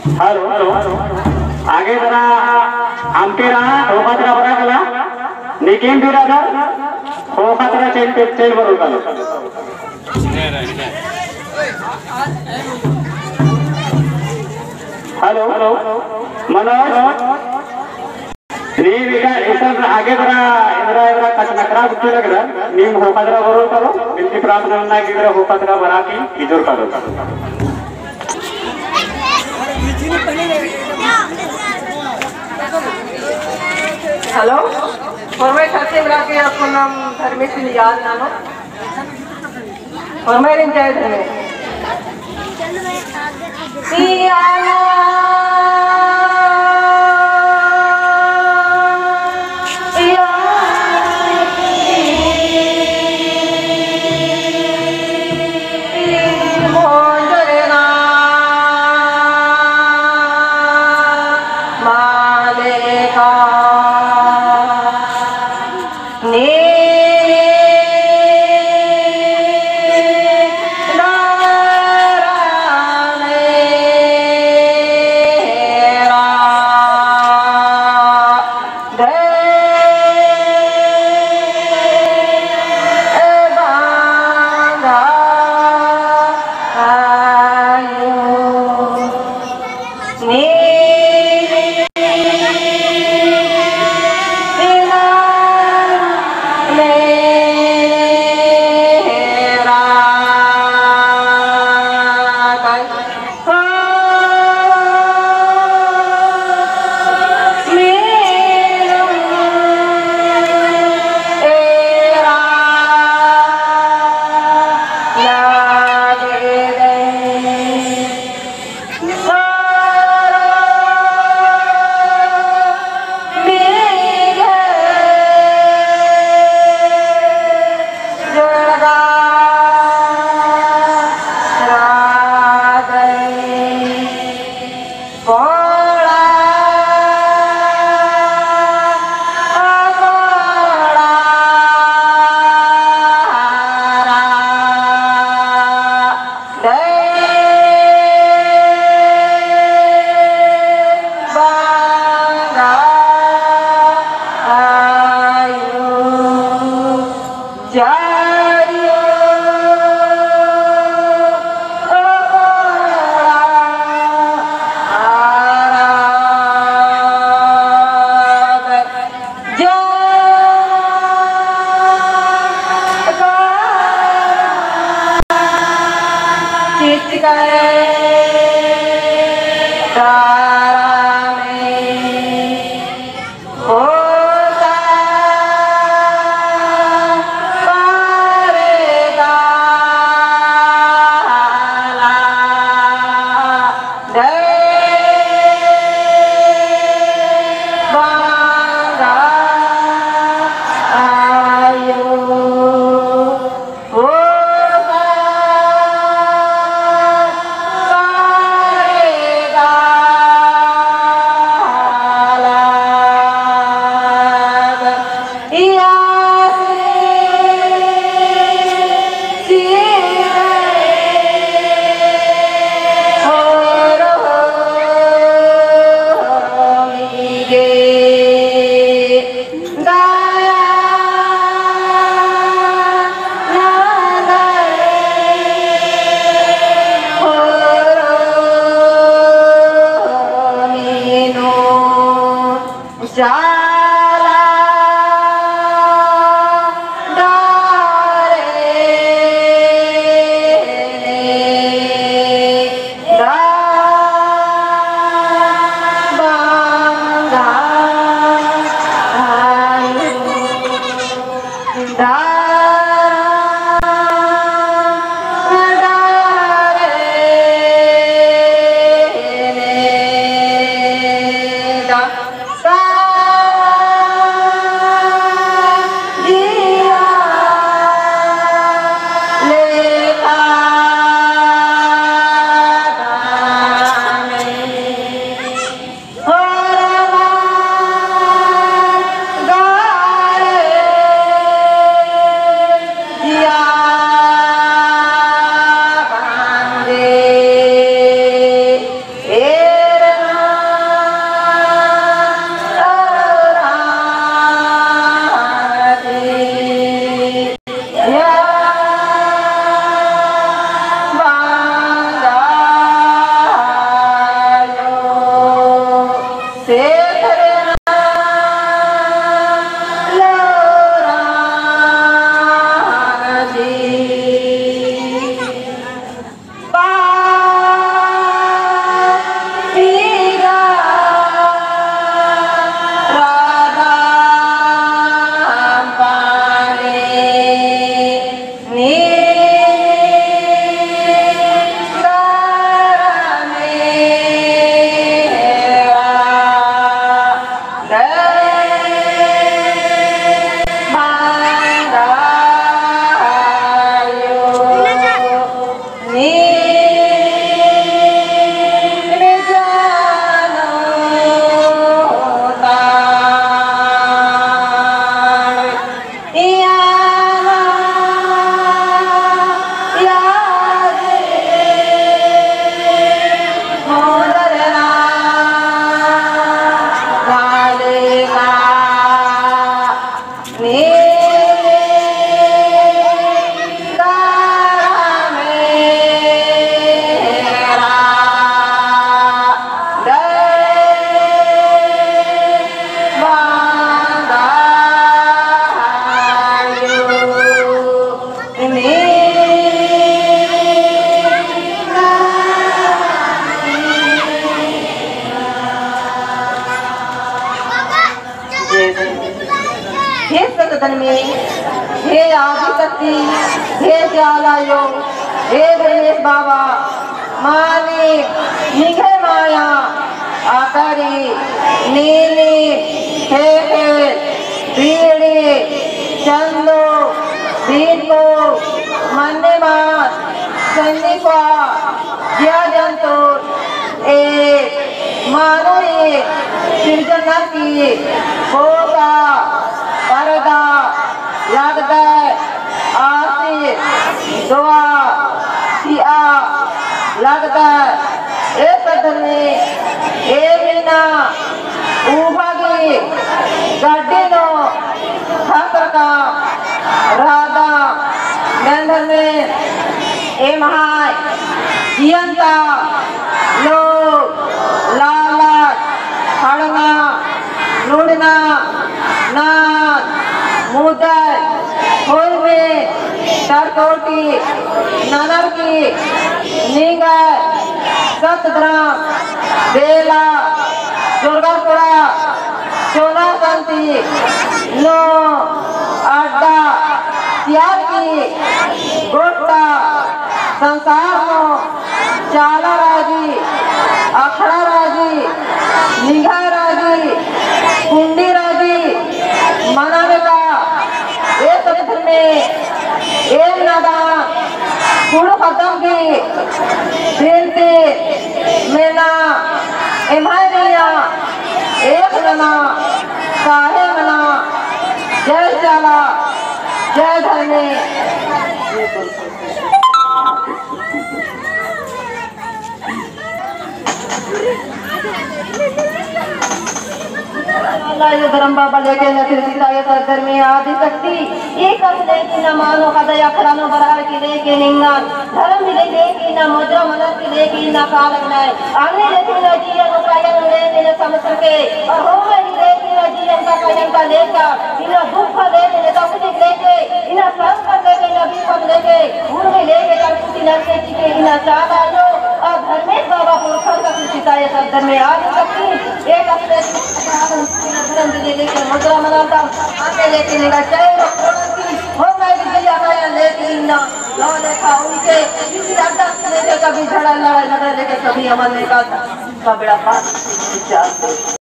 hello आगे जरा आमके रहा होखातरा बरा कला निकेम बिरादर होखातरा चेल बरो कला हेलो मनोज नी विका इसन आगे जरा इधरा कच नकरा बुद्धि लग रहा नीम होखातरा बरो करो बिल्ली प्रार्थना ना की तरह होखातरा बरा की इधर करो हेलो और मैं खाते बरा के आपको नाम धर्मेश याद नानो और मैं इंचार्ज हूँ से हे सतधन में, हे आदिशक्ति, हे ज्वालायो, हे गणेश बाबा, मालिक निघे माया आकारी नीली हे बीड़ी चंदो बीनको मन्नेमात सन्निका ज्या जंतु एक मानवी सृजना की होगा परदा लगता आसी दुआ किया लगता ए सदने ए मीना उभागी गड्ढेनो खातर का राधा गंधर में ए महाय जियंता लोग लालच खड़ना लुढ़ना नाच मुदर फूल में तरकोटी ननर की निगर सतद्राम बेला दुर्गापुरा सोना शांति लो अड्डा त्याग की गोटा संसार को चाला राजी अखड़ा राजी निगाह राजी कुंडी राजी मनाने का एक तरफ में एक नादान कुड़ खत्म की दिलती मेना इमानिया एक नना साहे मना जय चाला जय धर्मे धर्म बाबा लेके नर में आदि शक्ति एक लेकी न मानो कदया खरानो बरार की लेके निंगान धर्म मिले लेकी न मुद्रा मनस की लेकी न कालक नय आने लेकी न जीवन कायन ले न समझ के और हो गई लेकी न जीवन का कायन का लेकर इन दुख लेके न सब कुछ लेके इन संकट लेके न विपद लेके उन में लेके कर कुछ लड़के के इन चाहता लो और धर्मेश बाबा पुरुषों का सिताए सदन में आदि शक्ति एक अपने धर्म लेके मुद्रा मनाता आते लेके निगाह चाहिए हो गए विजया गया लेकिन ना लो देखा उनके किसी अड्डा लेके कभी झड़ा लड़ा लेके कभी अमन ने का बेड़ा पास